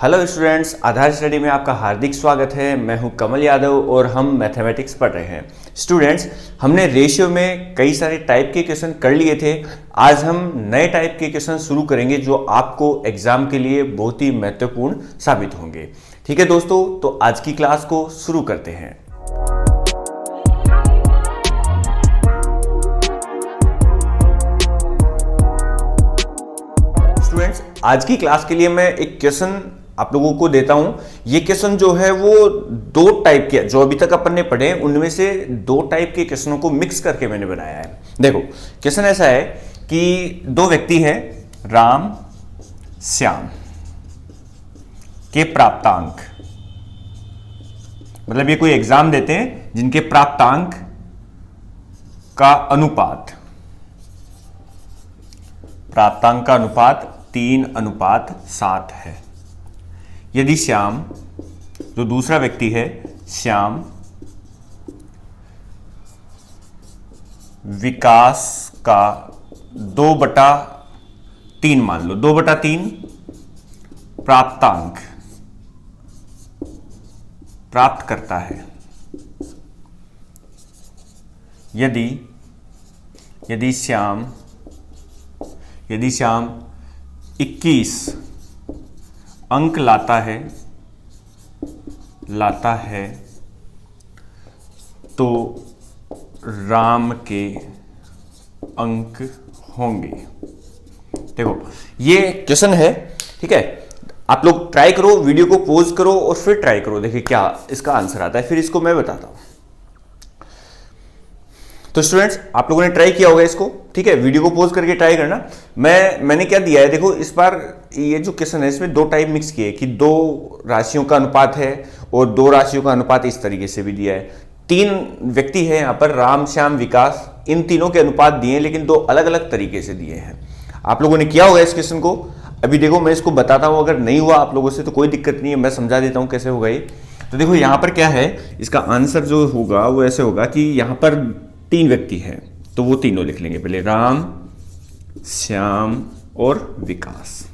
Hello students, आधार study में आपका हार्दिक स्वागत है। मैं हूं कमल यादव और हम मैथमेटिक्स पढ़ रहे हैं। स्टूडेंट्स, हमने रेशियो में कई सारे टाइप के क्वेश्चन कर लिए थे। आज हम नए टाइप के क्वेश्चन शुरू करेंगे जो आपको एग्जाम के लिए बहुत ही महत्वपूर्ण साबित होंगे। ठीक है दोस्तों, तो आज की क्लास को शुरू करते हैं। स्टूडेंट्स, आज की क्लास के लिए मैं एक क्वेश्चन आप लोगों को देता हूं। ये क्वेश्चन जो है वो दो टाइप के, जो अभी तक अपन ने पढ़े उनमें से दो टाइप के क्वेश्चनों को मिक्स करके मैंने बनाया है। देखो, क्वेश्चन ऐसा है कि दो व्यक्ति हैं, राम श्याम के प्राप्तांक, मतलब ये कोई एग्जाम देते हैं जिनके प्राप्तांक का अनुपात 3:7 है। यदि श्याम, जो दूसरा व्यक्ति है, श्याम विकास का 2/3 मान लो, 2/3 प्राप्तांक प्राप्त करता है। यदि श्याम 21 अंक लाता है तो राम के अंक होंगे। देखो, ये क्वेश्चन है, ठीक है। आप लोग ट्राई करो, वीडियो को पॉज करो और फिर ट्राई करो, देखिए क्या इसका आंसर आता है, फिर इसको मैं बताता हूं। तो स्टूडेंट्स, आप लोगों ने ट्राई किया होगा इसको, ठीक है। वीडियो को पॉज करके ट्राई करना। मैंने क्या दिया है, देखो इस बार ये जो क्वेश्चन है इसमें दो टाइप मिक्स किए कि दो राशियों का अनुपात है और दो राशियों का अनुपात इस तरीके से भी दिया है। तीन व्यक्ति है यहाँ पर, राम श्याम विकास, इन तीनों के अनुपात दिए हैं लेकिन दो अलग अलग तरीके से दिए हैं। आप लोगों ने किया होगा इस क्वेश्चन को। अभी देखो, मैं इसको बताता हूँ, अगर नहीं हुआ आप लोगों से तो कोई दिक्कत नहीं है, मैं समझा देता हूँ कैसे होगा ये। तो देखो यहाँ पर क्या है, इसका आंसर जो होगा वो ऐसे होगा कि यहाँ पर 3 व्यक्ति हैं तो वो तीनों लिख लेंगे पहले, राम श्याम और विकास।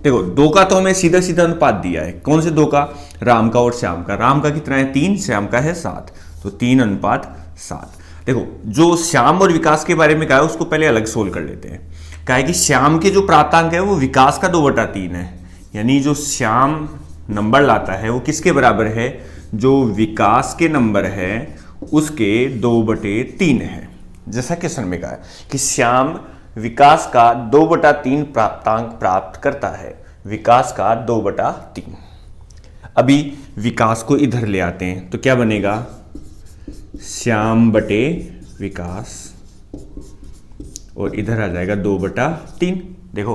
देखो, 2 का तो हमें सीधा सीधा अनुपात दिया है। कौन से 2 का? राम का और श्याम का। राम का कितना है? 3, श्याम का है 7, तो 3:7। देखो, जो श्याम और विकास के बारे में कहा है उसको पहले अलग सोल्व कर लेते हैं। कहा है कि श्याम के जो प्राप्तांक है वो विकास का 2/3 है, यानी जो श्याम नंबर लाता है वो किसके बराबर है? जो विकास के नंबर है उसके 2/3 है। जैसा क्वेश्चन में कहा है कि श्याम विकास का 2/3 प्राप्तांक प्राप्त करता है, विकास का 2/3। अभी विकास को इधर ले आते हैं तो क्या बनेगा? श्याम बटे विकास, और इधर आ जाएगा 2/3। देखो,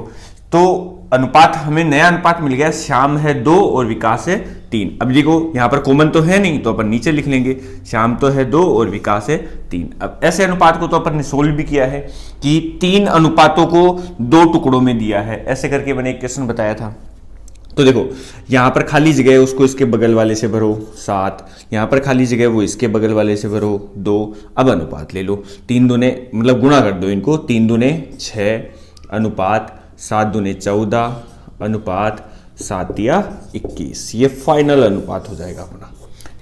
तो अनुपात, हमें नया अनुपात मिल गया। श्याम है 2 और विकास है 3। अब देखो, यहां पर कॉमन तो है नहीं तो अपन नीचे लिख लेंगे, श्याम तो है 2 और विकास है 3। अब ऐसे अनुपात को तो अपन ने सोल्व भी किया है कि 3 अनुपातों को 2 टुकड़ों में दिया है, ऐसे करके मैंने एक क्वेश्चन बताया था। तो देखो, यहां पर खाली जगह है, उसको इसके बगल वाले से भरो 7, यहां पर खाली जगह वो इसके बगल वाले से भरो 2। अब अनुपात ले लो, 3 दूने, मतलब गुणा कर दो इनको, 3 दूने 6 अनुपात 7 दूने 14 अनुपात 7 या 21। ये फाइनल अनुपात हो जाएगा अपना,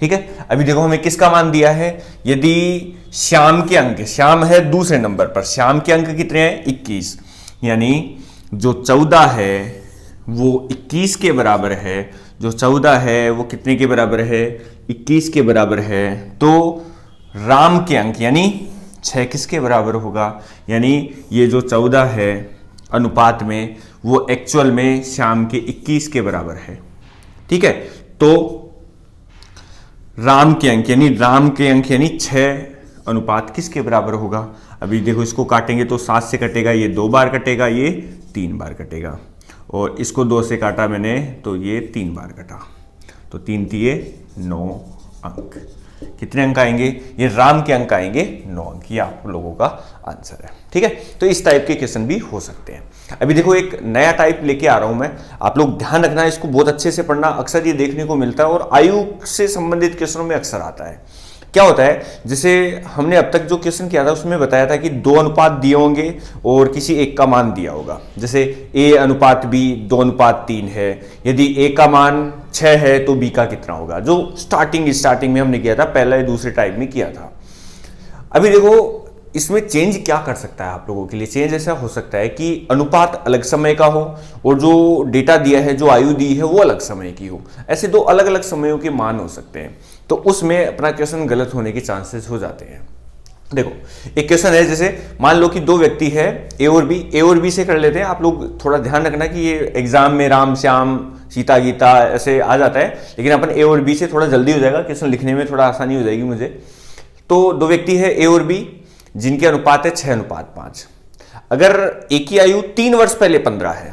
ठीक है। अभी देखो, हमें किसका मान दिया है? यदि श्याम के अंक, श्याम है दूसरे नंबर पर, श्याम के अंक कितने हैं? 21, यानी जो 14 है वो 21 के बराबर है। जो 14 है वो कितने के बराबर है? 21 के बराबर है। तो राम के अंक यानी 6 किसके बराबर होगा? यानी ये जो 14 है अनुपात में वो एक्चुअल में श्याम के 21 के बराबर है, ठीक है। तो राम के अंक यानी 6 अनुपात किसके बराबर होगा? अभी देखो, इसको काटेंगे तो 7 से कटेगा, ये 2 बार कटेगा, ये 3 बार कटेगा, और इसको 2 से काटा मैंने तो ये 3 बार कटा, तो 3 तिये 9 अंक। कितने अंक आएंगे? ये राम के अंक आएंगे 9 अंक। ये आप लोगों का आंसर है, ठीक है। तो इस टाइप के क्वेश्चन भी हो सकते हैं। अभी देखो, एक नया टाइप लेके आ रहा हूं मैं, आप लोग ध्यान रखना, इसको बहुत अच्छे से पढ़ना। अक्सर ये देखने को मिलता है और आयु से संबंधित क्वेश्चनों में अक्सर आता है। क्या होता है, जैसे हमने अब तक जो क्वेश्चन किया था उसमें बताया था कि 2 अनुपात दिए होंगे और किसी एक का मान दिया होगा, जैसे a अनुपात b 2:3 है, यदि a का मान 6 है तो b का कितना होगा, जो स्टार्टिंग में हमने किया था, पहले दूसरे टाइप में किया था। अभी देखो इसमें चेंज क्या कर सकता है आप लोगों के लिए, चेंज ऐसा हो सकता है कि अनुपात अलग समय का हो और जो डेटा दिया है, जो आयु दी है वो अलग समय की हो, ऐसे 2 अलग अलग समयों के मान हो सकते हैं, तो उसमें अपना क्वेश्चन गलत होने के चांसेस हो जाते हैं। देखो एक क्वेश्चन है, जैसे मान लो कि 2 व्यक्ति है ए और बी से कर लेते हैं, आप लोग थोड़ा ध्यान रखना कि ये एग्जाम में राम श्याम सीता गीता ऐसे आ जाता है, लेकिन अपन ए और बी से थोड़ा जल्दी हो जाएगा, क्वेश्चन लिखने में थोड़ा आसानी हो जाएगी मुझे। तो 2 व्यक्ति है ए और बी जिनके अनुपात है 6:5। अगर ए की आयु 3 वर्ष पहले 15 है,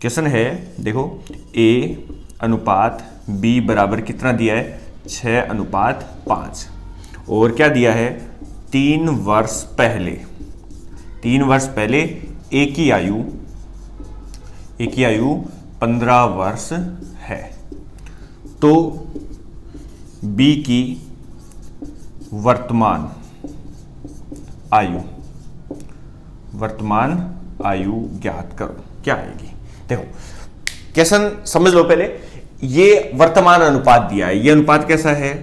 क्वेश्चन है देखो ए अनुपात बी बराबर कितना दिया है, 6:5, और क्या दिया है 3 वर्ष पहले ए की आयु 15 वर्ष है, तो बी की वर्तमान आयु ज्ञात करो, क्या आएगी। देखो क्वेश्चन समझ लो, पहले ये वर्तमान अनुपात दिया है, ये अनुपात कैसा है,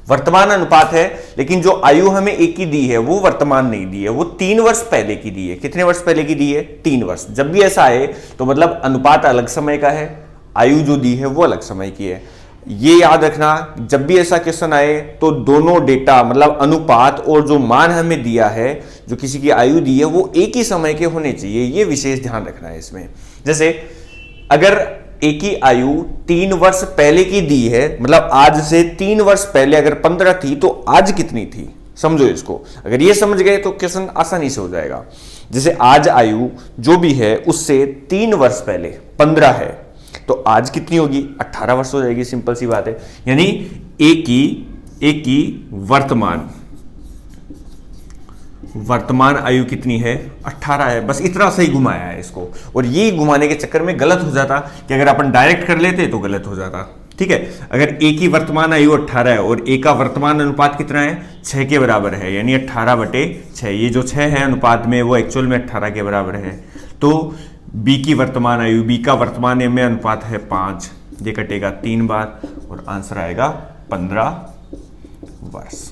वर्तमान अनुपात है, लेकिन जो आयु हमें एक की दी है वो वर्तमान नहीं दी है, वो 3 वर्ष पहले की दी है। कितने वर्ष पहले की दी है, 3 वर्ष। जब भी ऐसा आए तो मतलब अनुपात अलग समय का है, आयु जो दी है वो अलग समय की है। ये याद रखना, जब भी ऐसा क्वेश्चन आए तो दोनों डेटा मतलब अनुपात और जो मान हमें दिया है, जो किसी की आयु दी है, वो एक ही समय के होने चाहिए, ये विशेष ध्यान रखना है इसमें। जैसे अगर एक ही आयु 3 वर्ष पहले की दी है, मतलब आज से 3 वर्ष पहले अगर 15 थी तो आज कितनी थी, समझो इसको। अगर ये समझ गए तो क्वेश्चन आसानी से हो जाएगा। जैसे आज आयु जो भी है उससे 3 वर्ष पहले 15 है, तो आज कितनी होगी, 18 वर्ष हो जाएगी, सिंपल सी बात है। यानी एक की वर्तमान आयु कितनी है, 18 है। बस इतना सही घुमाया है इसको, और ये घुमाने के चक्कर में गलत हो जाता कि अगर अपन डायरेक्ट कर लेते तो गलत हो जाता। ठीक है, अगर ए की वर्तमान आयु 18 है और ए का वर्तमान अनुपात कितना है, 6 के बराबर है, यानी 18/6। ये जो 6 है अनुपात में वो एक्चुअल में 18 के बराबर है। तो बी की वर्तमान आयु, बी का वर्तमान में अनुपात है 5, ये कटेगा 3 बार और आंसर आएगा 15 वर्ष।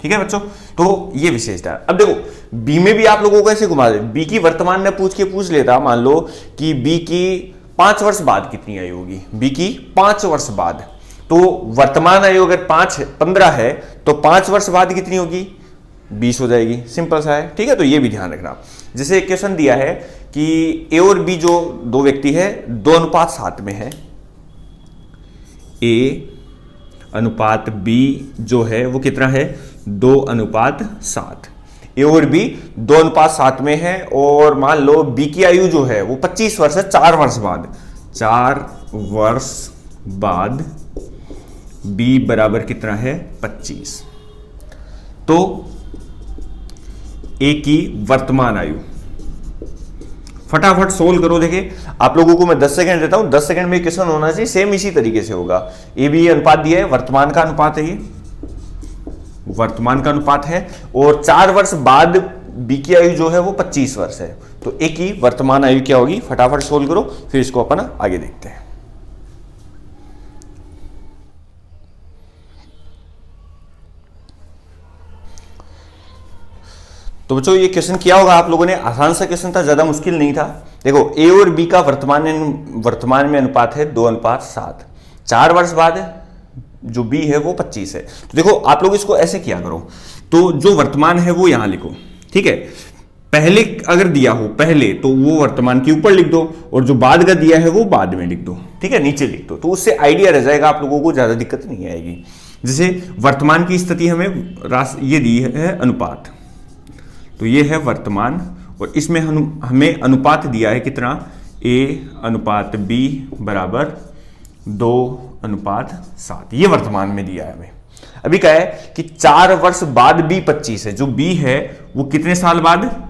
ठीक है बच्चों, तो ये विशेषता है। अब देखो बी में भी आप लोगों को ऐसे घुमा दे, बी की वर्तमान में पूछ लेता, मान लो कि बी की 5 वर्ष बाद कितनी आयु होगी, बी की 5 वर्ष बाद, तो वर्तमान आयु अगर 15 है तो 5 वर्ष बाद कितनी होगी, 20 हो जाएगी, सिंपल सा है। ठीक है, तो ये भी ध्यान रखना। जैसे एक क्वेश्चन दिया है कि ए और बी जो 2 व्यक्ति है 2:7 में है, ए अनुपात बी जो है वो कितना है, 2:7। ए और बी 2:7 में है, और मान लो बी की आयु जो है वो 25 वर्ष है, 4 वर्ष बाद बी बराबर कितना है, 25। तो ए की वर्तमान आयु, फटाफट सोल्व करो। देखिए आप लोगों को मैं 10 सेकंड देता हूं, 10 सेकंड में क्वेश्चन होना चाहिए, सेम इसी तरीके से होगा। ए बी अनुपात दिया है, वर्तमान का अनुपात है, ये वर्तमान का अनुपात है, और 4 वर्ष बाद बी की आयु जो है वो 25 वर्ष है, तो ए की वर्तमान आयु क्या होगी, फटाफट सोल्व करो, फिर इसको अपन आगे देखते हैं। तो बच्चों ये क्वेश्चन किया होगा आप लोगों ने, आसान सा क्वेश्चन था, ज्यादा मुश्किल नहीं था। देखो ए और बी का वर्तमान में अनुपात है 2:7, 4 वर्ष बाद जो बी है वो 25 है। तो देखो आप लोग इसको ऐसे किया करो, तो जो वर्तमान है वो यहां लिखो, ठीक है, पहले अगर दिया हो पहले तो वो वर्तमान के ऊपर लिख दो, और जो बाद का दिया है वो बाद में लिख दो, ठीक है, नीचे लिख दो, तो उससे आइडिया रह जाएगा, आप लोगों को ज्यादा दिक्कत नहीं आएगी। जैसे वर्तमान की स्थिति हमें ये दी है अनुपात, तो ये है वर्तमान, और इसमें हमें अनुपात दिया है कितना, ए अनुपात बी बराबर 2:7, ये वर्तमान में दिया है हमें। अभी क्या है कि 4 वर्ष बाद बी 25 है, जो बी है वो कितने साल बाद,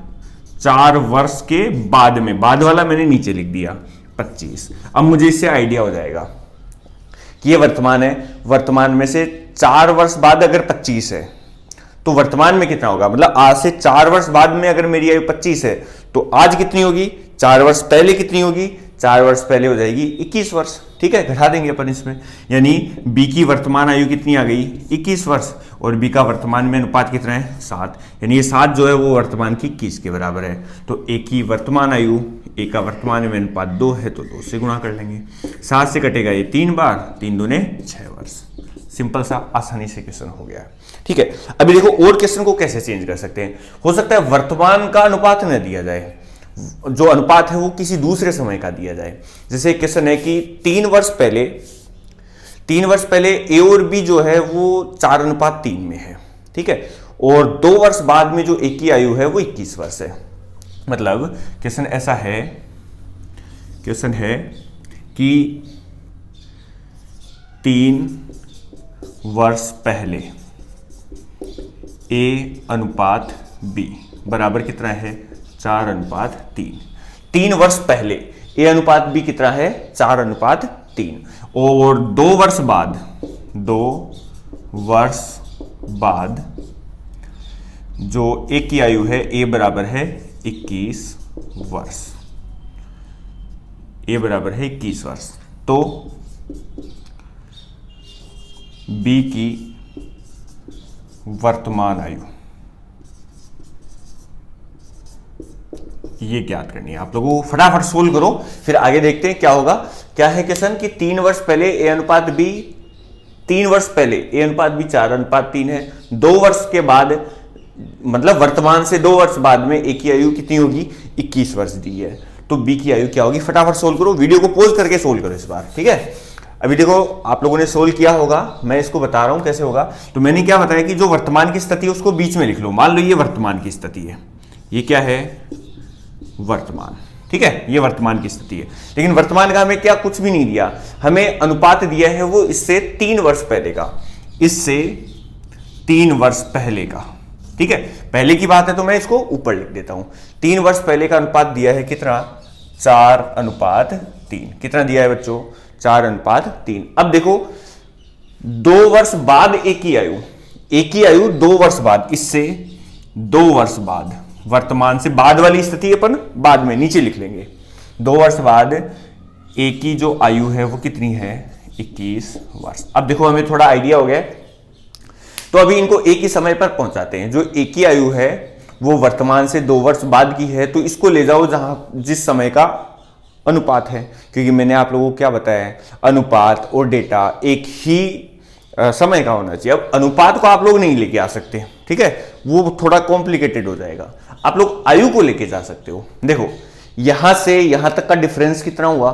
4 वर्ष के बाद में, बाद वाला मैंने नीचे लिख दिया 25। अब मुझे इससे आइडिया हो जाएगा कि ये वर्तमान है, वर्तमान में से 4 वर्ष बाद अगर 25 है तो वर्तमान में कितना होगा, मतलब आज से 4 वर्ष बाद में अगर मेरी आयु 25 है तो आज कितनी होगी, 4 वर्ष पहले कितनी होगी, 4 वर्ष पहले हो जाएगी 21 वर्ष। ठीक है, घटा देंगे अपन इसमें, यानी बी की वर्तमान आयु कितनी आ गई, 21 वर्ष, और बी का वर्तमान में अनुपात कितना है, 7, यानी ये 7 जो है वो वर्तमान की 21 के बराबर है। तो ए की वर्तमान आयु, ए का वर्तमान में अनुपात 2 है तो 2 से गुणा कर लेंगे, 7 से कटेगा ये 3 बार, 3 दूने 6 वर्ष। सिंपल सा, आसानी से क्वेश्चन हो गया। ठीक है, अभी देखो और क्वेश्चन को कैसे चेंज कर सकते हैं। हो सकता है वर्तमान का अनुपात न दिया जाए, जो अनुपात है वो किसी दूसरे समय का दिया जाए। जैसे क्वेश्चन है कि 3 वर्ष पहले ए और बी जो है वो 4:3 में है। ठीक है, और 2 वर्ष बाद में जो ए की आयु है वो 21 वर्ष है। मतलब क्वेश्चन ऐसा है, क्वेश्चन है कि 3 वर्ष पहले ए अनुपात बी बराबर कितना है, 4:3। 3 वर्ष पहले ए अनुपात बी कितना है, 4:3, और 2 वर्ष बाद जो ए की आयु है, ए बराबर है 21 वर्ष, ए बराबर है 21 वर्ष। तो बी की वर्तमान आयु ये ज्ञात करनी है। आप लोगों को फटाफट सोल्व करो, फिर आगे देखते हैं क्या होगा। क्या है क्वेश्चन कि 3 वर्ष पहले ए अनुपात बी, 3 वर्ष पहले ए अनुपात बी 4:3 है, 2 वर्ष के बाद मतलब वर्तमान से 2 वर्ष बाद में ए की आयु कितनी होगी, 21 वर्ष दी है। तो बी की आयु क्या होगी, फटाफट सोल्व करो, वीडियो को पॉज करके सोल्व करो इस बार। ठीक है, अभी देखो आप लोगों ने सोल्व किया होगा, मैं इसको बता रहा हूं कैसे होगा। तो मैंने क्या बताया कि जो वर्तमान की स्थिति है उसको बीच में लिख लो। मान लो ये वर्तमान की स्थिति है, ये क्या है, वर्तमान। ठीक है, ये वर्तमान की स्थिति है, लेकिन वर्तमान का हमें क्या, कुछ भी नहीं दिया, हमें अनुपात दिया है वो इससे 3 वर्ष पहले का, इससे 3 वर्ष पहले का। ठीक है, पहले की बात है तो मैं इसको ऊपर लिख देता हूं। 3 वर्ष पहले का अनुपात दिया है कितना, 4:3। कितना दिया है बच्चों, 4:3। अब देखो 2 वर्ष बाद ए की आयु, ए की आयु 2 वर्ष बाद, इससे 2 वर्ष बाद, वर्तमान से बाद वाली स्थिति अपन बाद में नीचे लिख लेंगे। 2 वर्ष बाद ए की जो आयु है वो कितनी है, 21 वर्ष। अब देखो हमें थोड़ा आइडिया हो गया, तो अभी इनको एक ही समय पर पहुंचाते हैं। जो ए की आयु है वो वर्तमान से 2 वर्ष बाद की है, तो इसको ले जाओ जहां जिस समय का अनुपात है, क्योंकि मैंने आप लोगों को क्या बताया है, अनुपात और डेटा एक ही समय का होना चाहिए। अब अनुपात को आप लोग नहीं लेके आ सकते, ठीक है, वो थोड़ा कॉम्प्लिकेटेड हो जाएगा। आप लोग आयु को लेके जा सकते हो। देखो यहां से यहां तक का डिफरेंस कितना हुआ,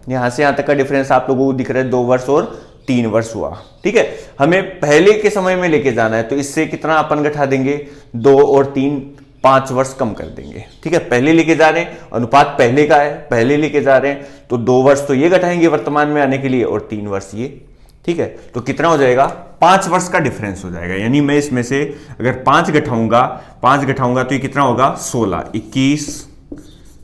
यहां से यहां तक का डिफरेंस आप लोगों को दिख रहा है 2 वर्ष और 3 वर्ष हुआ। ठीक है, हमें पहले के समय में लेके जाना है, तो इससे कितना अपन घटा देंगे, 2 और 3, 5 वर्ष कम कर देंगे। ठीक है, पहले लेके जा रहे हैं, अनुपात पहले का है, पहले लेके जा रहे हैं, तो 2 वर्ष तो ये घटाएंगे वर्तमान में आने के लिए, और 3 वर्ष ये। ठीक है, तो कितना हो जाएगा, 5 वर्ष का डिफरेंस हो जाएगा। यानी मैं इसमें से अगर 5 घटाऊंगा तो ये कितना होगा, 16,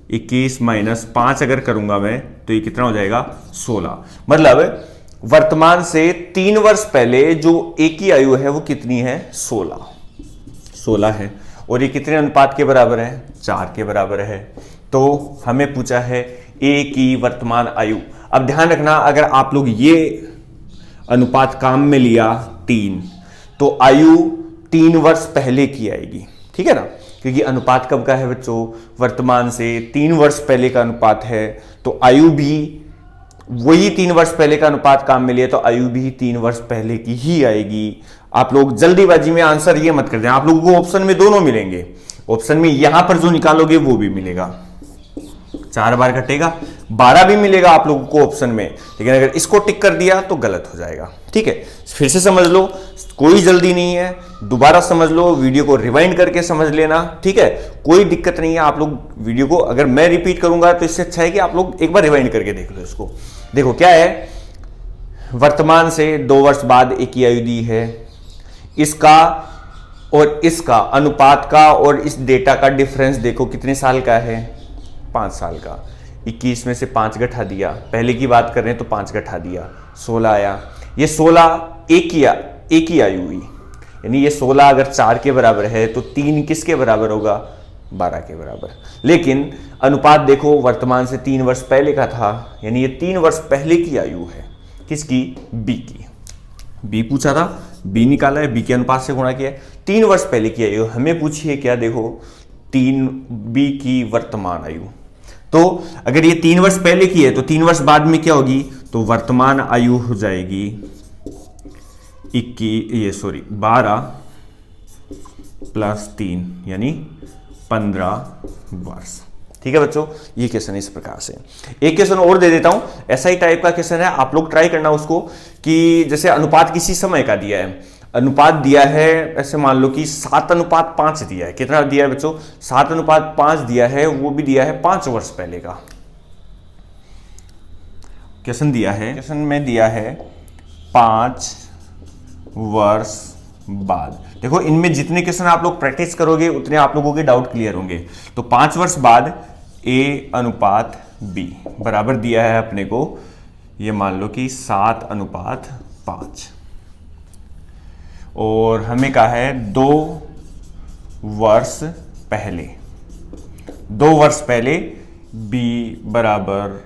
21 माइनस 5 अगर करूंगा मैं तो ये कितना हो जाएगा, 16। मतलब वर्तमान से 3 वर्ष पहले जो ए की आयु है वो कितनी है, 16 है, और ये कितने अनुपात के बराबर है, 4 के बराबर है। तो हमें पूछा है ए की वर्तमान आयु। अब ध्यान रखना, अगर आप लोग ये अनुपात काम में लिया 3, तो आयु 3 वर्ष पहले की आएगी। ठीक है ना, क्योंकि अनुपात कब का है बच्चों, वर्तमान से 3 वर्ष पहले का अनुपात है, तो आयु भी वही 3 वर्ष पहले का अनुपात काम में लिया, तो आयु भी 3 वर्ष पहले की ही आएगी। आप लोग जल्दीबाजी में आंसर ये मत कर दें, आप लोगों को ऑप्शन में दोनों मिलेंगे, ऑप्शन में यहां पर जो निकालोगे वो भी मिलेगा, 4 बार कटेगा, 12 भी मिलेगा आप लोगों को ऑप्शन में, लेकिन अगर इसको टिक कर दिया तो गलत हो जाएगा। ठीक है, फिर से समझ लो, कोई जल्दी नहीं है, दोबारा समझ लो, वीडियो को रिवाइंड करके समझ लेना। ठीक है, कोई दिक्कत नहीं है। आप लोग वीडियो को अगर मैं रिपीट करूंगा तो इससे अच्छा है कि आप लोग एक बार रिवाइंड करके देख लो इसको। देखो क्या है, वर्तमान से 2 वर्ष बाद एक की आयु दी है, इसका और इसका अनुपात का और इस डेटा का डिफरेंस देखो कितने साल का है, 5 साल का। 21 में से 5 घटा दिया, पहले की बात कर रहे हैं तो 5 घटा दिया, 16 आया। ये 16 एक ही आयु हुई, यानी ये 16 अगर 4 के बराबर है तो 3 किसके बराबर होगा, 12 के बराबर। लेकिन अनुपात देखो वर्तमान से 3 वर्ष पहले का था, यानी ये 3 वर्ष पहले की आयु है, किसकी, बी की। बी पूछा था, बी निकाला है, बी के अनुपात से गुणा किया है। 3 वर्ष पहले की आयु हमें पूछी है क्या, देखो 3 बी की वर्तमान आयु। तो अगर ये 3 वर्ष पहले की है तो 3 वर्ष बाद में क्या होगी, तो वर्तमान आयु हो जाएगी 12 प्लस 3 यानी 15 वर्ष। ठीक है बच्चों, ये क्वेश्चन इस प्रकार से। एक क्वेश्चन और दे देता हूं, ऐसा ही टाइप का क्वेश्चन है, आप लोग ट्राई करना उसको, कि जैसे अनुपात किसी समय का दिया है, अनुपात दिया है, ऐसे मान लो कि 7:5 दिया है। कितना दिया है बच्चों, 7:5 दिया है, वो भी दिया है 5 वर्ष पहले का क्वेश्चन दिया है। क्वेश्चन में दिया है 5 वर्ष बाद। देखो इनमें जितने क्वेश्चन आप लोग प्रैक्टिस करोगे उतने आप लोगों के डाउट क्लियर होंगे। तो 5 वर्ष बाद ए अनुपात बी बराबर दिया है अपने को, ये मान लो कि 7:5, और हमें कहा है 2 वर्ष पहले, 2 वर्ष पहले बी बराबर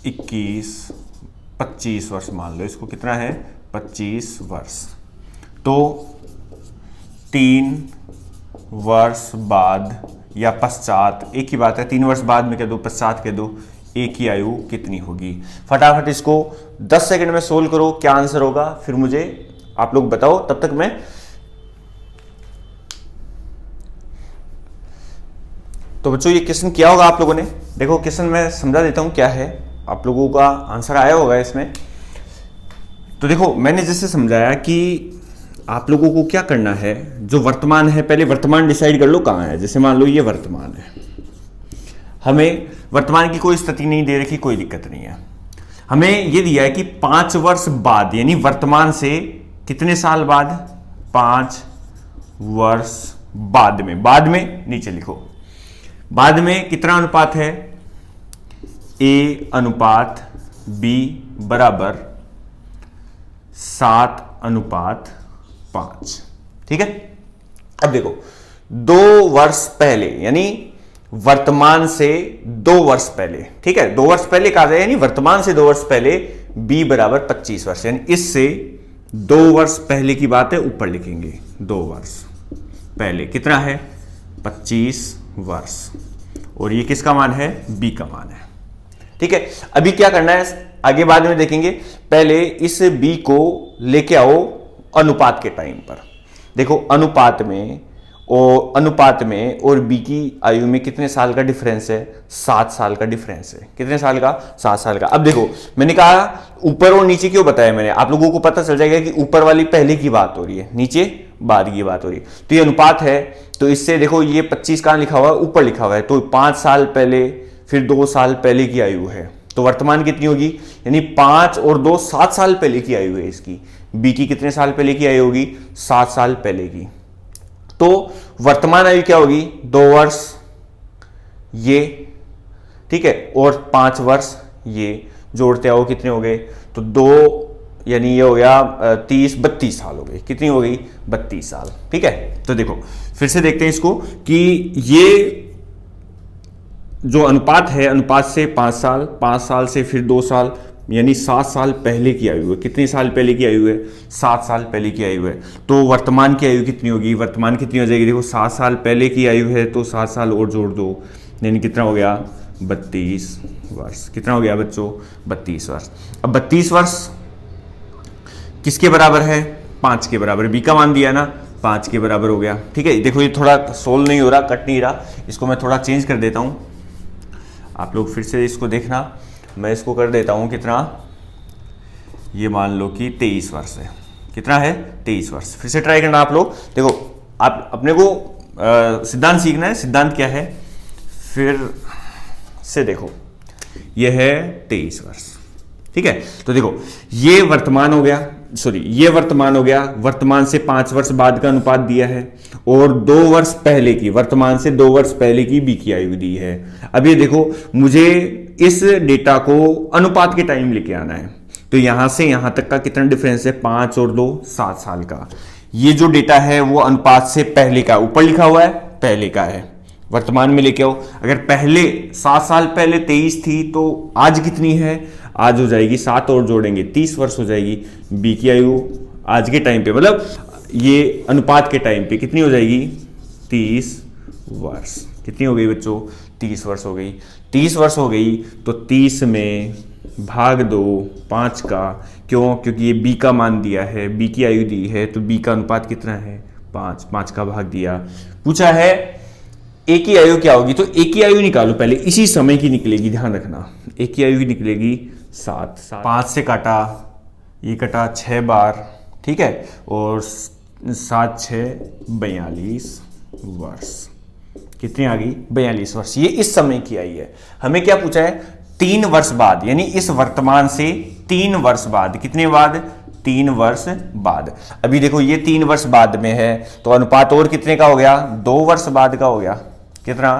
25 वर्ष मान लो, इसको कितना है 25 वर्ष। तो 3 वर्ष बाद या पश्चात, एक ही बात है, 3 वर्ष बाद में कह दो, पश्चात कह दो, एक ही आयु कितनी होगी। फटाफट इसको 10 सेकंड में सोल्व करो, क्या आंसर होगा फिर मुझे आप लोग बताओ, तब तक मैं तो बच्चों ये क्वेश्चन किया होगा आप लोगों ने। देखो क्वेश्चन मैं समझा देता हूं क्या है, आप लोगों का आंसर आया होगा इसमें। तो देखो मैंने जैसे समझाया कि आप लोगों को क्या करना है, जो वर्तमान है पहले वर्तमान डिसाइड कर लो कहां है। जैसे मान लो ये वर्तमान है, हमें वर्तमान की कोई स्थिति नहीं दे रखी, कोई दिक्कत नहीं है। हमें ये दिया है कि 5 वर्ष बाद, यानी वर्तमान से कितने साल बाद, 5 वर्ष बाद में नीचे लिखो, बाद में कितना अनुपात है, ए अनुपात बी बराबर 7:5। ठीक है। अब देखो 2 वर्ष पहले, यानी वर्तमान से 2 वर्ष पहले, ठीक है, 2 वर्ष पहले कहा जाए, यानी वर्तमान से 2 वर्ष पहले बी बराबर 25 वर्ष, यानी इससे 2 वर्ष पहले की बात है, ऊपर लिखेंगे 2 वर्ष पहले कितना है 25 वर्ष, और ये किसका मान है, बी का मान है। ठीक है। अभी क्या करना है आगे बाद में देखेंगे, पहले इस बी को लेके आओ अनुपात के टाइम पर। देखो अनुपात में और बी की आयु में कितने साल का डिफरेंस है, 7 साल का डिफरेंस है। कितने साल का, 7 साल का। अब देखो मैंने कहा ऊपर और नीचे क्यों बताया मैंने, आप लोगों को पता चल जाएगा कि ऊपर वाली पहले की बात हो रही है, नीचे बाद की बात हो रही है। तो ये अनुपात है, तो इससे देखो ये 25 कहां लिखा हुआ है, ऊपर लिखा हुआ है, तो 5 साल पहले फिर 2 साल पहले की आयु है, तो वर्तमान कितनी होगी, यानी 5 और 2 7 साल पहले की आयु है इसकी। बी की कितने साल पहले की आयु होगी, 7 साल पहले की। तो वर्तमान आयु क्या होगी, 2 वर्ष ये, ठीक है, और 5 वर्ष ये, जोड़ते आओ कितने हो गए, तो 2 यानी ये हो गया 32 साल हो गए। कितनी हो गई, 32 साल। ठीक है। तो देखो फिर से देखते हैं इसको कि ये जो अनुपात है, अनुपात से 5 साल से फिर 2 साल, यानी 7 साल पहले की आयु है। कितने साल पहले की आयु है, 7 साल पहले की आयु है। तो वर्तमान की आयु कितनी होगी, वर्तमान कितनी हो जाएगी, देखो 7 साल पहले की आयु है तो 7 साल और जोड़ दो, यानी कितना हो गया 32 वर्ष। कितना हो गया बच्चों, 32 वर्ष। अब 32 वर्ष किसके बराबर है, 5 के बराबर। बी का मान दिया ना, 5 के बराबर हो गया। ठीक है। देखो ये थोड़ा सोल्व नहीं हो रहा, कट नहीं रहा, इसको मैं थोड़ा चेंज कर देता हूं, आप लोग फिर से इसको देखना। मैं इसको कर देता हूं कितना, ये मान लो कि 23 वर्ष है। कितना है, 23 वर्ष। फिर से ट्राई करना आप लोग। देखो आप अपने को सिद्धांत सीखना है, सिद्धांत क्या है, फिर से देखो ये है 23 वर्ष। ठीक है। तो देखो ये वर्तमान हो गया, ये वर्तमान हो गया, वर्तमान से 5 वर्ष बाद का अनुपात दिया है, और 2 वर्ष पहले की, वर्तमान से 2 वर्ष पहले की बी की आयु दी है। अब ये देखो मुझे इस डेटा को अनुपात के टाइम लेके आना है, तो यहां से यहां तक का कितना डिफरेंस है, 5 और 2 7 साल का। ये जो डेटा है वो अनुपात से पहले का, ऊपर लिखा हुआ है पहले का है, वर्तमान में लेके आओ। अगर पहले 7 साल पहले 23 थी तो आज कितनी है, आज हो जाएगी 7 और जोड़ेंगे 30 वर्ष हो जाएगी। बी की आयु आज के टाइम पे, मतलब ये अनुपात के टाइम पे कितनी हो जाएगी, 30 वर्ष। कितनी हो गई बच्चों, 30 वर्ष हो गई। 30 वर्ष हो गई तो 30 में भाग दो 5 का, क्यों, क्योंकि ये बी का मान दिया है, बी की आयु दी है, तो बी का अनुपात कितना है 5, 5 का भाग दिया। पूछा है ए की आयु क्या होगी, तो ए की आयु निकालो पहले, इसी समय की निकलेगी, ध्यान रखना। ए की आयु निकलेगी 7, 5 से काटा, ये कटा 6 बार, ठीक है, और 7 6 42 वर्ष। कितनी आ गई, 42 वर्ष। ये इस समय की आई है। हमें क्या पूछा है, 3 वर्ष बाद, यानी इस वर्तमान से 3 वर्ष बाद, कितने बाद, 3 वर्ष बाद। अभी देखो ये 3 वर्ष बाद में है, तो अनुपात और कितने का हो गया, 2 वर्ष बाद का हो गया। कितना,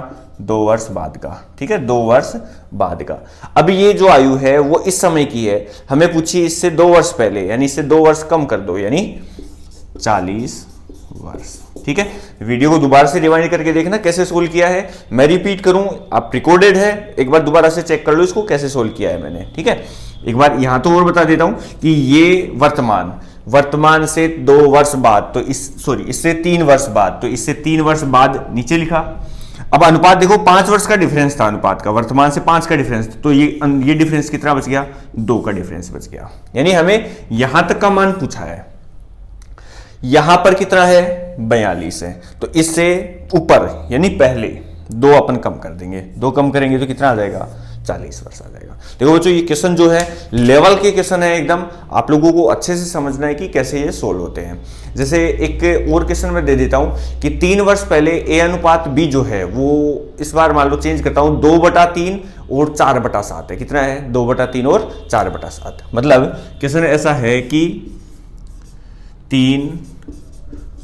2 वर्ष बाद का, ठीक है, 2 वर्ष बाद का। अब ये जो आयु है वो इस समय की है, हमें पूछिए इससे 2 वर्ष पहले, यानी इससे 2 वर्ष कम कर दो, यानी 40 वर्ष। ठीक है, वीडियो को दोबारा से रिवाइंड करके देखना कैसे सोल्व किया है। मैं रिपीट करूं, आप रिकॉर्डेड है, एक बार दोबारा से चेक कर लो इसको कैसे सोल्व किया है मैंने। ठीक है, एक बार यहां तो और बता देता हूं कि ये वर्तमान से 2 वर्ष बाद, तो इससे 3 वर्ष बाद, तो इससे 3 वर्ष बाद नीचे लिखा। अब अनुपात देखो 5 वर्ष का डिफरेंस था अनुपात का, वर्तमान से 5 का डिफरेंस, तो ये डिफरेंस कितना बच गया, 2 का डिफरेंस बच गया। यानी हमें यहां तक का मान पूछा है, यहां पर कितना है 42 है, तो इससे ऊपर यानी पहले 2 अपन कम कर देंगे, 2 कम करेंगे तो कितना आ जाएगा, 40 वर्ष आ जाएगा। देखो बच्चों ये क्वेश्चन जो है लेवल के क्वेश्चन है एकदम, आप लोगों को अच्छे से समझना है कि कैसे ये सोल्व होते हैं। जैसे एक और क्वेश्चन मैं दे देता हूं कि 3 वर्ष पहले ए अनुपात बी जो है वो इस बार मान लो चेंज करता हूं 2/3 और 4/7 है। कितना है, 2/3 और 4/7। मतलब क्वेश्चन ऐसा है कि 3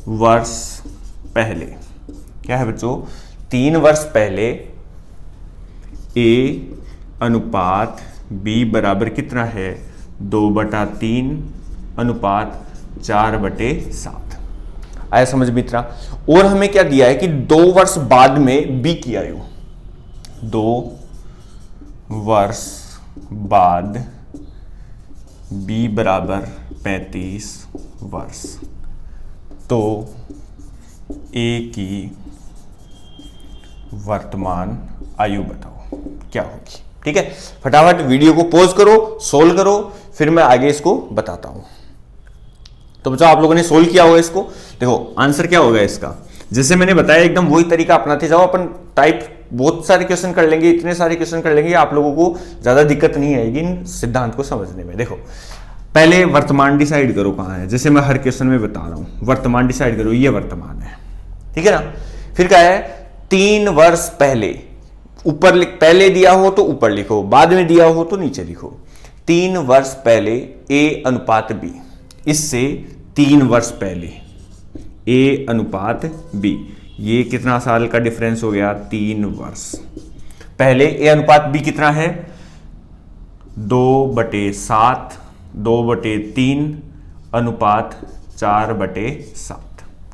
वर्ष पहले, क्या है बच्चों, 3 वर्ष पहले ए अनुपात बी बराबर कितना है, 2/3 अनुपात 4/7। आया समझ मित्रा। और हमें क्या दिया है कि 2 वर्ष बाद में बी की आयु, 2 वर्ष बाद बी बराबर 35 वर्ष, तो ए की वर्तमान आयु बताओ क्या होगी। ठीक है, फटाफट वीडियो को पॉज करो, सोल्व करो, फिर मैं आगे इसको बताता हूं। तो बच्चों आप लोगों ने सोल्व किया होगा इसको, देखो आंसर क्या होगा इसका, जैसे मैंने बताया एकदम वही तरीका अपनाते जाओ। अपन टाइप बहुत सारे क्वेश्चन कर लेंगे, इतने सारे क्वेश्चन कर लेंगे, आप लोगों को ज्यादा दिक्कत नहीं आएगी इन सिद्धांत को समझने में। देखो पहले वर्तमान डिसाइड करो कहां है, जैसे मैं हर क्वेश्चन में बता रहा हूं, वर्तमान डिसाइड करो, ये वर्तमान है, ठीक है ना। फिर क्या है, 3 वर्ष पहले, ऊपर पहले दिया हो तो ऊपर लिखो, बाद में दिया हो तो नीचे लिखो। 3 वर्ष पहले ए अनुपात बी, इससे 3 वर्ष पहले ए अनुपात बी, ये कितना साल का डिफरेंस हो गया, 3 वर्ष पहले। ए अनुपात बी कितना है, 2/7, 2/3 अनुपात 4/7।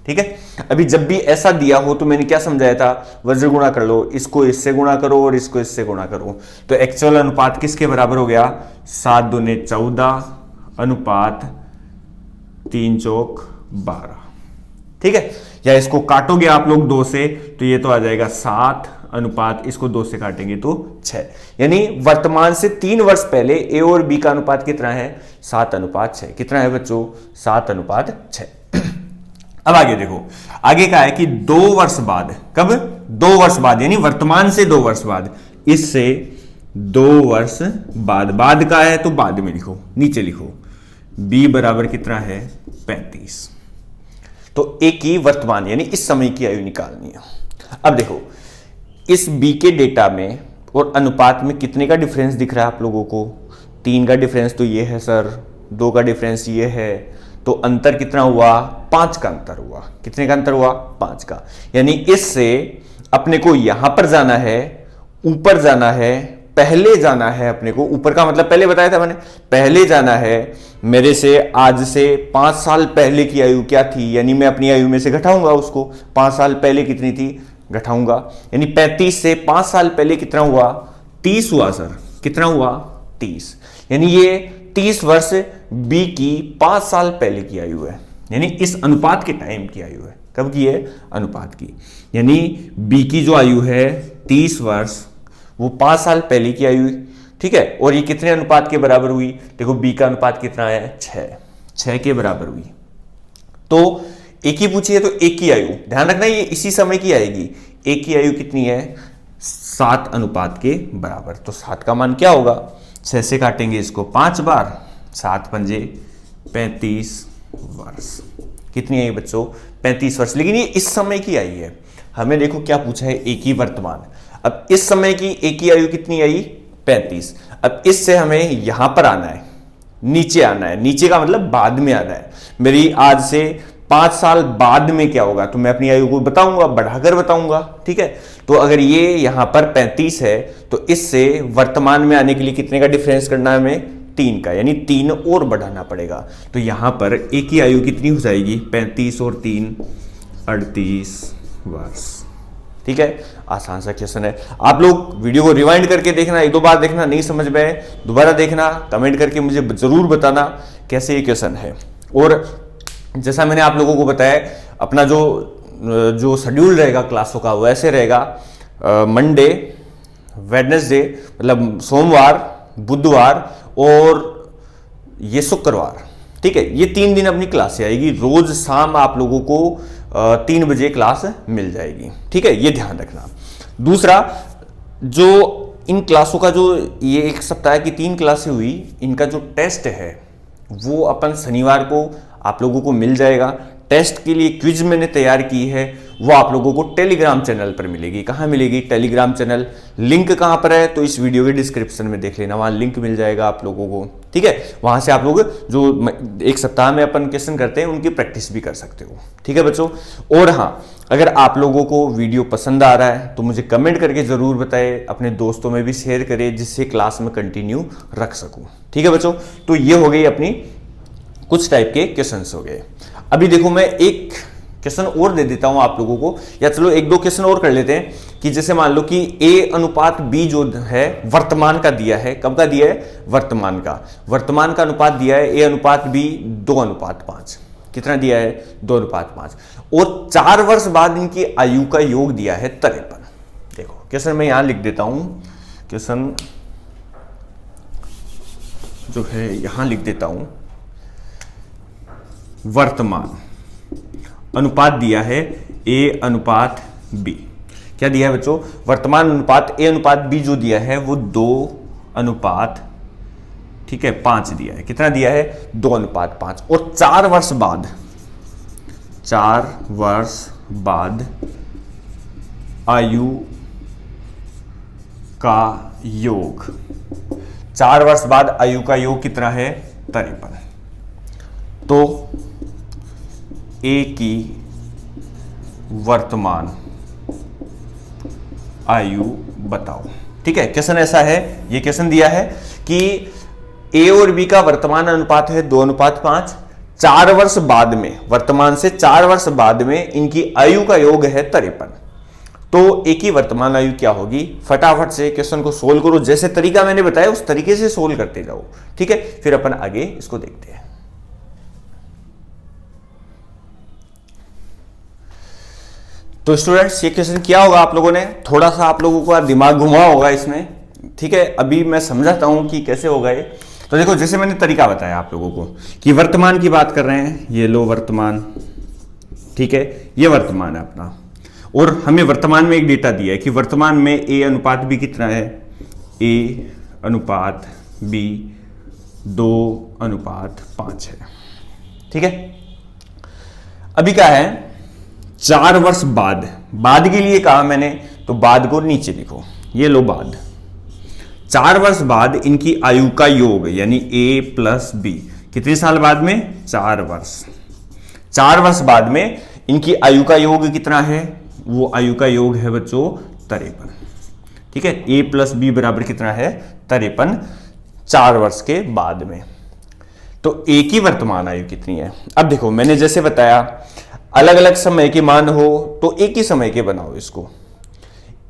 ठीक है, अभी जब भी ऐसा दिया हो तो मैंने क्या समझाया था, वज्र गुणा कर लो, इसको इससे गुणा करो और इसको इससे गुणा करो, तो एक्चुअल अनुपात किसके बराबर हो गया, 7 दूने 14 अनुपात 3 चौक 12। ठीक है, या इसको काटोगे आप लोग 2 से तो ये तो आ जाएगा 7 अनुपात, इसको 2 से काटेंगे तो 6। यानी वर्तमान से 3 वर्ष पहले ए और बी का अनुपात कितना है, 7/6। कितना है बच्चों, 7/6। अब आगे देखो, आगे का है कि 2 वर्ष बाद, कब, 2 वर्ष बाद, यानी वर्तमान से 2 वर्ष बाद, इससे 2 वर्ष बाद का है तो बाद में लिखो, नीचे लिखो, b बराबर कितना है, 35। तो a की वर्तमान यानी इस समय की आयु निकालनी है। अब देखो इस b के डेटा में और अनुपात में कितने का डिफरेंस दिख रहा है आप लोगों को, 3 का डिफरेंस तो ये है सर, 2 का डिफरेंस ये है, तो अंतर कितना हुआ, 5 का अंतर हुआ। कितने का अंतर हुआ, 5 का। यानी इससे अपने को यहां पर जाना है, ऊपर जाना है पहले जाना है अपने को, ऊपर का मतलब पहले बताया था मैंने, पहले जाना है मेरे से आज से 5 साल पहले की आयु क्या थी, यानी मैं अपनी आयु में से घटाऊंगा उसको, 5 साल पहले कितनी थी घटाऊंगा, यानी 35 से 5 साल पहले कितना हुआ, 30 हुआ सर, कितना हुआ 30, यानी ये 30 वर्ष बी की 5 साल पहले की आयु है, यानी इस अनुपात के टाइम की आयु है, कब की है, अनुपात की, यानी बी की जो आयु है 30 वर्ष वो 5 साल पहले की आयु, ठीक है, और ये कितने अनुपात के बराबर हुई, देखो बी का अनुपात कितना है 6 के बराबर हुई। तो एक ही पूछी है तो एक की आयु, ध्यान रखना ये इसी समय की आएगी, एक की आयु कितनी है 7 अनुपात के बराबर, तो 7 का मान क्या होगा, 6 से काटेंगे इसको 5 बार, 7 पंजे 35 वर्ष, कितनी आई बच्चों 35 वर्ष, लेकिन ये इस समय की आई है, हमें देखो क्या पूछा है एक ही वर्तमान, अब इस समय की एक ही आयु कितनी आई 35, अब इससे हमें यहां पर आना है, नीचे आना है, नीचे का मतलब बाद में आना है, मेरी आज से 5 साल बाद में क्या होगा, तो मैं अपनी आयु को बताऊंगा, बढ़ाकर बताऊंगा, ठीक है, तो अगर ये यहां पर 35 है तो इससे वर्तमान में आने के लिए कितने का डिफरेंस करना है हमें 3 का, यानी 3 और बढ़ाना पड़ेगा, तो यहां पर एक ही आयु कितनी हो जाएगी 35 और 3 38 वर्ष, ठीक है, आसान सा क्वेश्चन है। आप लोग वीडियो को रिवाइंड करके देखना, 1-2 बार देखना, नहीं समझ में दोबारा देखना, कमेंट करके मुझे जरूर बताना कैसे ये क्वेश्चन है। और जैसा मैंने आप लोगों को बताया, अपना जो शेड्यूल रहेगा क्लासों का वैसे रहेगा, मंडे, वेडनेसडे मतलब सोमवार, बुधवार और ये शुक्रवार, ठीक है, ये 3 दिन अपनी क्लास से आएगी, रोज शाम आप लोगों को 3 बजे क्लास मिल जाएगी, ठीक है, ये ध्यान रखना। दूसरा, जो इन क्लासों का जो ये 1 सप्ताह की 3 क्लासें हुई, इनका जो टेस्ट है वो अपन शनिवार को आप लोगों को मिल जाएगा। टेस्ट के लिए क्विज मैंने तैयार की है, वो आप लोगों को टेलीग्राम चैनल पर मिलेगी। कहाँ मिलेगी, टेलीग्राम चैनल, लिंक कहाँ पर है, तो इस वीडियो के डिस्क्रिप्शन में देख लेना, वहाँ लिंक मिल जाएगा आप लोगों को, ठीक है, वहाँ से आप लोग जो 1 सप्ताह में अपन क्वेश्चन करते हैं उनकी प्रैक्टिस भी कर सकते हो, ठीक है बच्चों। और हाँ, अगर आप लोगों को वीडियो पसंद आ रहा है तो मुझे कमेंट करके जरूर बताएं, अपने दोस्तों में भी शेयर करें, जिससे क्लास में कंटिन्यू रख सकूँ, ठीक है बच्चों। तो ये हो गई अपनी कुछ टाइप के क्वेश्चंस हो गए। अभी देखो मैं एक क्वेश्चन और दे देता हूं आप लोगों को, या चलो 1-2 क्वेश्चन और कर लेते हैं, कि जैसे मान लो कि A अनुपात B जो है वर्तमान का दिया है, कब का दिया है, वर्तमान का अनुपात दिया है A अनुपात B 2:5, कितना दिया है 2:5, और 4 वर्ष बाद इनकी आयु का योग दिया है 53। देखो क्वेश्चन मैं यहां लिख देता हूं, क्वेश्चन जो है यहां लिख देता हूं, वर्तमान अनुपात दिया है A अनुपात B, क्या दिया है बच्चों, वर्तमान अनुपात A अनुपात B जो दिया है वो 2:5, ठीक है, 5 दिया है, कितना दिया है 2:5, और 4 वर्ष बाद आयु का योग, 4 वर्ष बाद आयु का योग कितना है 53। तो A की वर्तमान आयु बताओ, ठीक है। क्वेश्चन ऐसा है, ये क्वेश्चन दिया है कि A और B का वर्तमान अनुपात है 2:5, 4 वर्ष बाद में, वर्तमान से 4 वर्ष बाद में इनकी आयु का योग है 53। तो A की वर्तमान आयु क्या होगी, फटाफट से क्वेश्चन को सोल्व करो, जैसे तरीका मैंने बताया उस तरीके से सोल्व करते जाओ, ठीक है, फिर अपन आगे इसको देखते हैं। तो स्टूडेंट्स, ये क्वेश्चन क्या होगा, आप लोगों ने थोड़ा सा आप लोगों का दिमाग घुमा होगा इसमें, ठीक है। अभी मैं समझाता हूं कि कैसे होगा ये। तो देखो, जैसे मैंने तरीका बताया आप लोगों को कि वर्तमान की बात कर रहे हैं, ये लो वर्तमान, ठीक है, ये वर्तमान है अपना, और हमें वर्तमान में एक डेटा दिया है कि वर्तमान में A अनुपात B कितना है, A अनुपात B 2:5 है, ठीक है। अभी क्या है, 4 वर्ष बाद के लिए कहा मैंने, तो बाद को नीचे लिखो, ये लो बाद, 4 वर्ष बाद इनकी आयु का योग, यानी A प्लस B, कितने साल बाद में, 4 वर्ष, 4 वर्ष बाद में इनकी आयु का योग कितना है, वो आयु का योग है बच्चों 53, ठीक है। a प्लस बी बराबर कितना है 53 4 वर्ष के बाद में। तो a की वर्तमान आयु कितनी है। अब देखो मैंने जैसे बताया अलग अलग समय के मान हो तो एक ही समय के बनाओ इसको,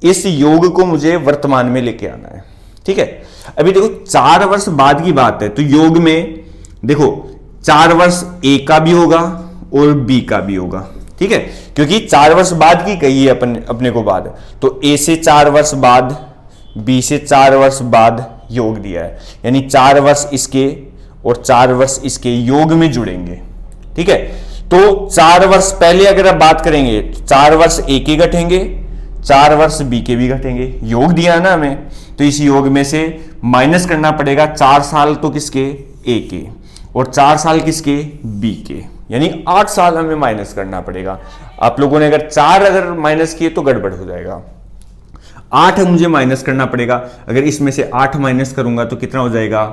इस योग को मुझे वर्तमान में लेके आना है, ठीक है। अभी देखो 4 वर्ष बाद की बात है तो योग में देखो 4 वर्ष a का भी होगा और b का भी होगा, ठीक है, क्योंकि 4 वर्ष बाद की कही है अपने को बाद, तो a से 4 वर्ष बाद b से 4 वर्ष बाद योग दिया है, यानी 4 वर्ष इसके और 4 वर्ष इसके योग में जुड़ेंगे, ठीक है। तो 4 वर्ष पहले अगर आप बात करेंगे 4 वर्ष a के घटेंगे, 4 वर्ष b के भी घटेंगे, योग दिया ना हमें, तो इस योग में से माइनस करना पड़ेगा 4 साल तो किसके a के और 4 साल किसके b के, यानी 8 साल हमें माइनस करना पड़ेगा। आप लोगों ने अगर 4 अगर माइनस किए तो गड़बड़ हो जाएगा, 8 मुझे माइनस करना पड़ेगा। अगर इसमें से 8 माइनस करूंगा तो कितना हो जाएगा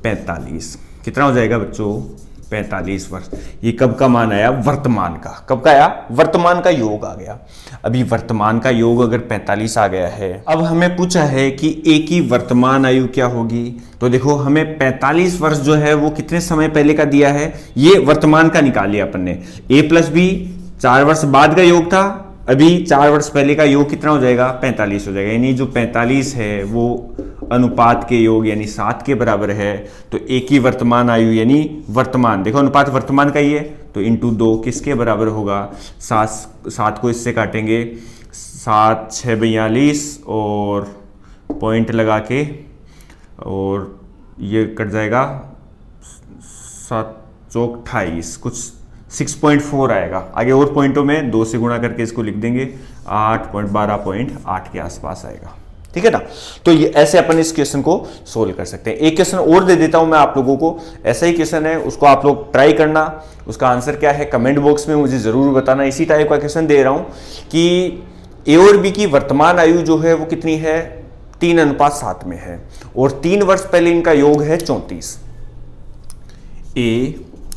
45। कितना हो जाएगा बच्चों 45 वर्ष। ये कब का मान आया वर्तमान का, कब का आया वर्तमान का योग आ गया। अभी वर्तमान का योग अगर 45 आ गया है, अब हमें पूछा है कि a की वर्तमान आयु क्या होगी, तो देखो हमें 45 वर्ष जो है वो कितने समय पहले का दिया है, ये वर्तमान का निकाल लिया अपन ने। a प्लस बी 4 वर्ष बाद का योग था, अभी 4 वर्ष पहले का योग कितना हो जाएगा 45 हो जाएगा, यानी जो 45 है वो अनुपात के योग यानी 7 के बराबर है। तो a की वर्तमान आयु यानी वर्तमान, देखो अनुपात वर्तमान का ही है तो इंटू 2 किसके बराबर होगा 7 को इससे काटेंगे 7 6 42 और पॉइंट लगा के और ये कट जाएगा 7 चौक 28 कुछ 6.4 आएगा। आगे और पॉइंटों में 2 से गुणा करके इसको लिख देंगे 8.12.8 के आसपास आएगा, ठीक है ना। तो ये ऐसे अपन इस क्वेश्चन को सोल्व कर सकते हैं। एक क्वेश्चन और दे देता हूं मैं आप लोगों को, ऐसा ही क्वेश्चन है, उसको आप लोग ट्राई करना, उसका आंसर क्या है कमेंट बॉक्स में मुझे जरूर बताना। इसी टाइप का क्वेश्चन दे रहा हूं कि a और b की वर्तमान आयु जो है वो कितनी है 3:7 में है और 3 वर्ष पहले इनका योग है 34। a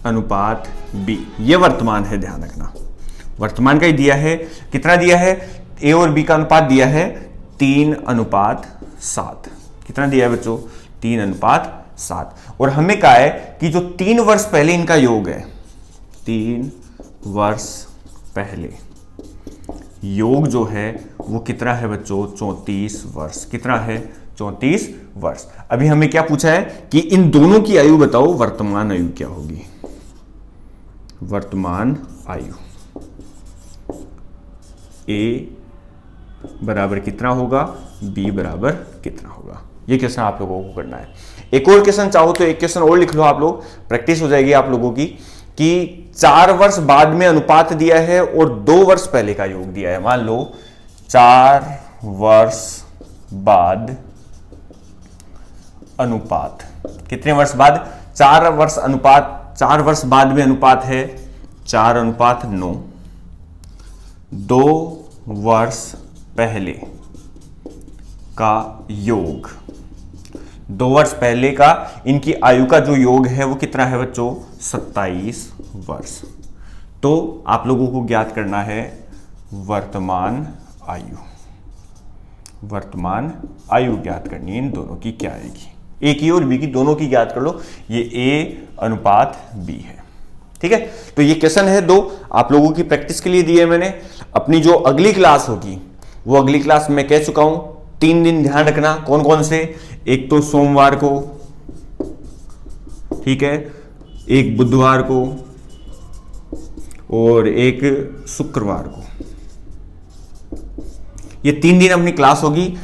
अनुपात b, ये वर्तमान है, ध्यान रखना वर्तमान का ही दिया है। कितना दिया है a और b का अनुपात दिया है 3:7। कितना दिया है बच्चों 3:7। और हमें कहा है कि जो 3 वर्ष पहले इनका योग है, 3 वर्ष पहले योग जो है वो कितना है बच्चों 34 वर्ष। कितना है 34 वर्ष। अभी हमें क्या पूछा है कि इन दोनों की आयु बताओ वर्तमान आयु क्या होगी। वर्तमान आयु a बराबर कितना होगा b बराबर कितना होगा, ये क्वेश्चन आप लोगों को करना है। एक और क्वेश्चन चाहो तो एक क्वेश्चन और लिख लो आप लोग, प्रैक्टिस हो जाएगी आप लोगों की, कि 4 वर्ष बाद में अनुपात दिया है और 2 वर्ष पहले का योग दिया है। मान लो 4 वर्ष बाद अनुपात, कितने वर्ष बाद 4 वर्ष अनुपात, 4 वर्ष बाद में अनुपात है 4:9। 2 वर्ष पहले का योग, 2 वर्ष पहले का इनकी आयु का जो योग है वो कितना है बच्चों 27 वर्ष। तो आप लोगों को ज्ञात करना है वर्तमान आयु। वर्तमान आयु ज्ञात करनी है, इन दोनों की क्या आएगी, ए की और बी की दोनों की ज्ञात कर लो। ये a अनुपात b है, ठीक है। तो ये क्वेश्चन है 2 आप लोगों की प्रैक्टिस के लिए दिए मैंने। अपनी जो अगली क्लास होगी वो अगली क्लास में कह चुका हूं 3 दिन ध्यान रखना, कौन कौन से, एक तो सोमवार को, ठीक है, एक बुधवार को और एक शुक्रवार को। ये 3 दिन अपनी क्लास होगी।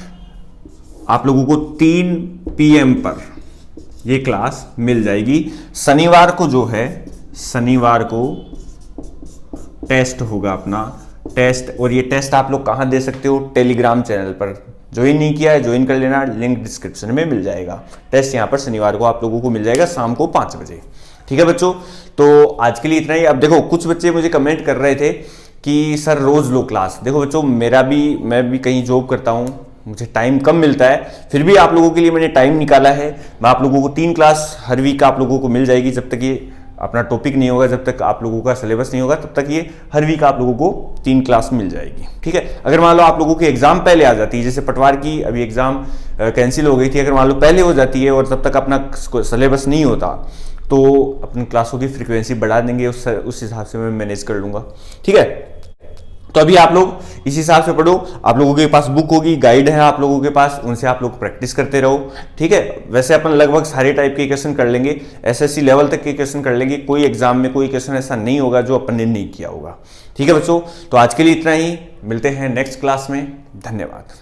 आप लोगों को 3 PM पर ये क्लास मिल जाएगी। शनिवार को जो है, शनिवार को टेस्ट होगा अपना टेस्ट, और ये टेस्ट आप लोग कहां दे सकते हो टेलीग्राम चैनल पर। ज्वाइन नहीं किया है ज्वाइन कर लेना, लिंक डिस्क्रिप्शन में मिल जाएगा। टेस्ट यहां पर शनिवार को आप लोगों को मिल जाएगा शाम को 5 बजे, ठीक है बच्चों। तो आज के लिए इतना ही। अब देखो कुछ बच्चे मुझे कमेंट कर रहे थे कि सर रोज लो क्लास। देखो बच्चों मैं भी कहीं जॉब करता हूं, मुझे टाइम कम मिलता है, फिर भी आप लोगों के लिए मैंने टाइम निकाला है। मैं आप लोगों को 3 क्लास हर वीक आप लोगों को मिल जाएगी जब तक ये अपना टॉपिक नहीं होगा, जब तक आप लोगों का सिलेबस नहीं होगा, तब तक ये हर वीक आप लोगों को 3 क्लास मिल जाएगी। ठीक है, अगर मान लो आप लोगों की एग्जाम पहले आ जाती है, जैसे पटवार की अभी एग्जाम कैंसिल हो गई थी, अगर मान लो पहले हो जाती है और तब तक अपना सिलेबस नहीं होता, तो अपनी क्लासों की फ्रीक्वेंसी बढ़ा देंगे, उस हिसाब से मैं मैनेज कर लूंगा। ठीक है, तो अभी आप लोग इस हिसाब से पढ़ो, आप लोगों के पास बुक होगी, गाइड है आप लोगों के पास, उनसे आप लोग प्रैक्टिस करते रहो। ठीक है, वैसे अपन लगभग सारे टाइप के क्वेश्चन कर लेंगे, एसएससी लेवल तक के क्वेश्चन कर लेंगे, कोई एग्जाम में कोई क्वेश्चन ऐसा नहीं होगा जो अपन ने नहीं किया होगा। ठीक है बच्चों, तो आज के लिए इतना ही, मिलते हैं नेक्स्ट क्लास में, धन्यवाद।